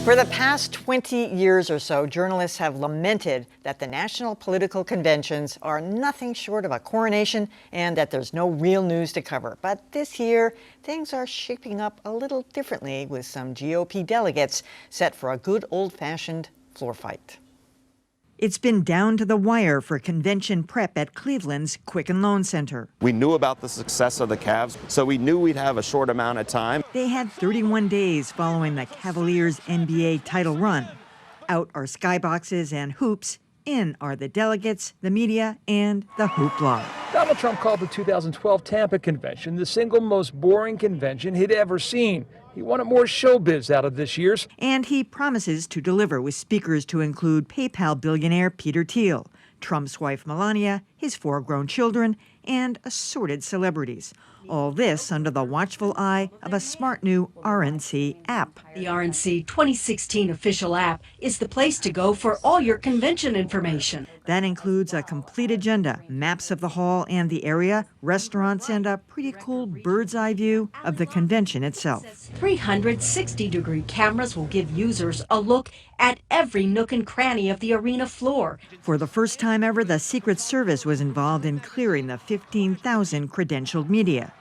For the past 20 years or so, journalists have lamented that the national political conventions are nothing short of a coronation and that there's no real news to cover. But this year, things are shaping up a little differently with some GOP delegates set for a good old-fashioned floor fight. It's been down to the wire for convention prep at Cleveland's Quicken Loan Center. We knew about the success of the Cavs, so we knew we'd have a short amount of time. They had 31 days following the Cavaliers' NBA title run. Out are skyboxes and hoops. In are the delegates, the media, and the hoopla. Donald Trump called the 2012 Tampa convention the single most boring convention he'd ever seen. He wanted more showbiz out of this year's. And he promises to deliver with speakers to include PayPal billionaire Peter Thiel, Trump's wife Melania, his 4 grown children, and assorted celebrities. All this under the watchful eye of a smart new RNC app. The RNC 2016 official app is the place to go for all your convention information. That includes a complete agenda, maps of the hall and the area, restaurants, and a pretty cool bird's eye view of the convention itself. 360-degree cameras will give users a look at every nook and cranny of the arena floor. For the first time ever, the Secret Service was involved in clearing the 15,000 credentialed media.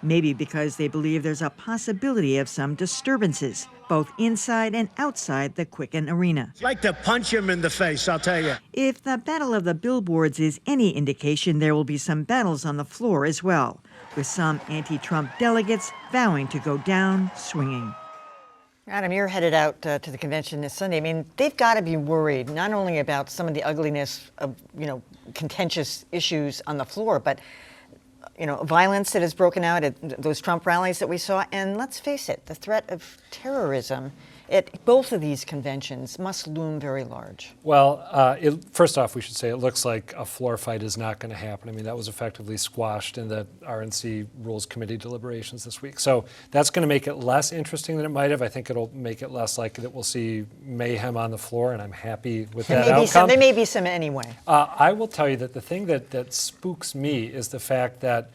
Maybe because they believe there's a possibility of some disturbances, both inside and outside the Quicken Arena. I'd like to punch him in the face, I'll tell you. If the battle of the billboards is any indication, there will be some battles on the floor as well, with some anti-Trump delegates vowing to go down swinging. Adam, you're headed out to the convention this Sunday. I mean, they've got to be worried not only about some of the ugliness of, contentious issues on the floor, but violence that has broken out at those Trump rallies that we saw. And let's face it, the threat of terrorism at both of these conventions must loom very large. Well, first off, we should say it looks like a floor fight is not going to happen. I mean, that was effectively squashed in the RNC Rules Committee deliberations this week. So that's going to make it less interesting than it might have. I think it'll make it less likely that we'll see mayhem on the floor, and I'm happy with that outcome. There may be some anyway. I will tell you that the thing that spooks me is the fact that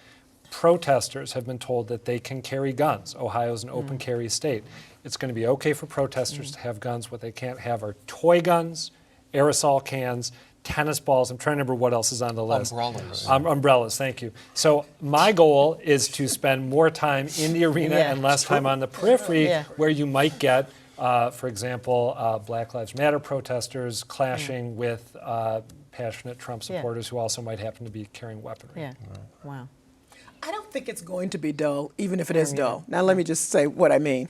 protesters have been told that they can carry guns. Ohio's an open carry state. It's going to be okay for protesters to have guns. What they can't have are toy guns, aerosol cans, tennis balls. I'm trying to remember what else is on the list. Umbrellas. Umbrellas, thank you. So my goal is to spend more time in the arena and less time on the periphery where you might get, for example, Black Lives Matter protesters clashing with passionate Trump supporters who also might happen to be carrying weaponry. Yeah. Wow. I don't think it's going to be dull, even if it is dull. Now, let me just say what I mean.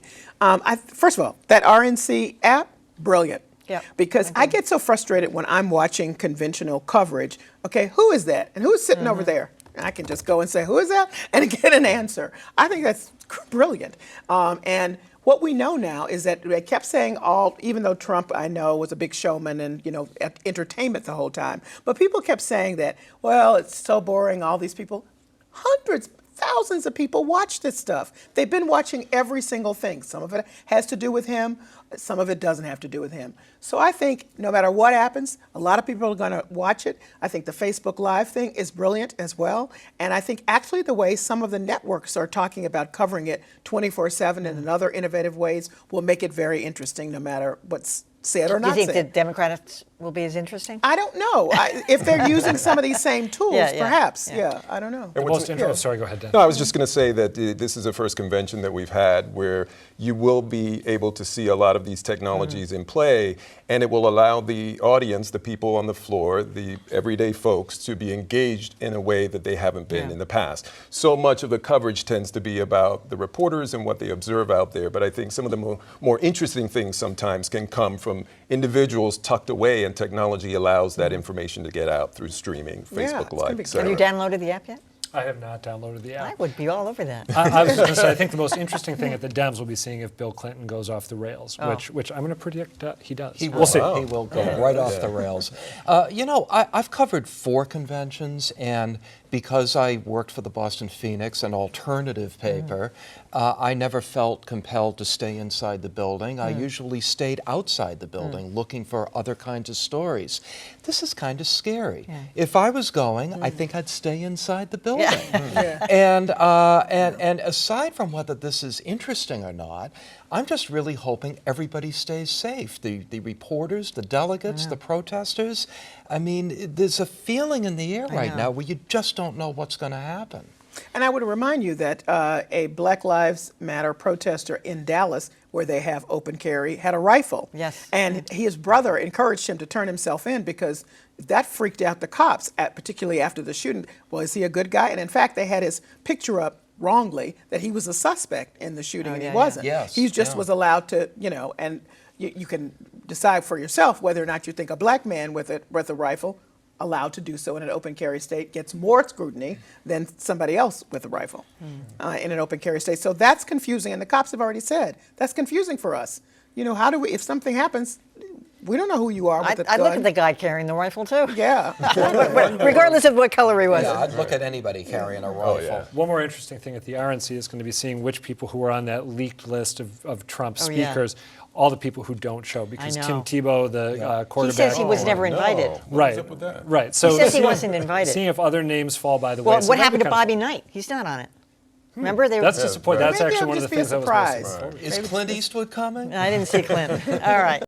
First of all, that RNC app, brilliant. Yeah. Because I get so frustrated when I'm watching conventional coverage. Okay, who is that? And who's sitting over there? And I can just go and say, who is that? And get an answer. I think that's brilliant. And what we know now is that they kept saying even though Trump, I know, was a big showman and, entertainment the whole time, but people kept saying that, well, it's so boring, all these people. Hundreds, thousands of people watch this stuff. They've been watching every single thing. Some of it has to do with him. Some of it doesn't have to do with him. So I think no matter what happens, a lot of people are going to watch it. I think the Facebook Live thing is brilliant as well. And I think actually the way some of the networks are talking about covering it 24/7 and in other innovative ways will make it very interesting no matter what's said or not said. Do you think the Democrats will be as interesting? I don't know. If they're using some of these same tools, perhaps. Yeah, I don't know. Sorry, go ahead, Dan. No, I was just going to say that this is the first convention that we've had where you will be able to see a lot of these technologies in play, and it will allow the audience, the people on the floor, the everyday folks, to be engaged in a way that they haven't been in the past. So much of the coverage tends to be about the reporters and what they observe out there, but I think some of the more interesting things sometimes can come from individuals tucked away, and technology allows that information to get out through streaming, Facebook Live, et cetera. Have you downloaded the app yet? I have not downloaded the app. I would be all over that. I was going to say, I think the most interesting thing at the Dems will be seeing if Bill Clinton goes off the rails, which I'm going to predict he does. We'll see. He will go right off the rails. I've covered 4 conventions, and because I worked for the Boston Phoenix, an alternative paper, I never felt compelled to stay inside the building. I usually stayed outside the building looking for other kinds of stories. This is kind of scary. If I was going, I think I'd stay inside the building. And aside from whether this is interesting or not, I'm just really hoping everybody stays safe. The reporters, the delegates, the protesters. I mean, there's a feeling in the air right now where you just don't know what's going to happen. And I would remind you that a Black Lives Matter protester in Dallas, where they have open carry, had a rifle. Yes. And his brother encouraged him to turn himself in because that freaked out the cops, particularly after the shooting. Was he a good guy? And in fact, they had his picture up wrongly that he was a suspect in the shooting, and he wasn't. Yes, He just was allowed to, and you can decide for yourself whether or not you think a black man with a rifle allowed to do so in an open carry state gets more scrutiny than somebody else with a rifle in an open carry state. So that's confusing, and the cops have already said that's confusing for us. How do we, if something happens, we don't know who you are with the gun. I'd look at the guy carrying the rifle too. Yeah. Regardless of what color he was. Yeah, I'd look at anybody carrying a rifle. One more interesting thing at the RNC is going to be seeing which people who are on that leaked list of Trump speakers, all the people who don't show, because Tim Tebow, the quarterback. He says he was never invited. Right. Right. So he says he wasn't invited. Seeing if other names fall by the Well, way. what happened to Bobby Knight? He's not on it. Remember, they That's disappointing. That's Maybe actually it'll one of the just be a things I was most surprise. surprised. Is Clint Eastwood coming? I didn't see Clint. All right.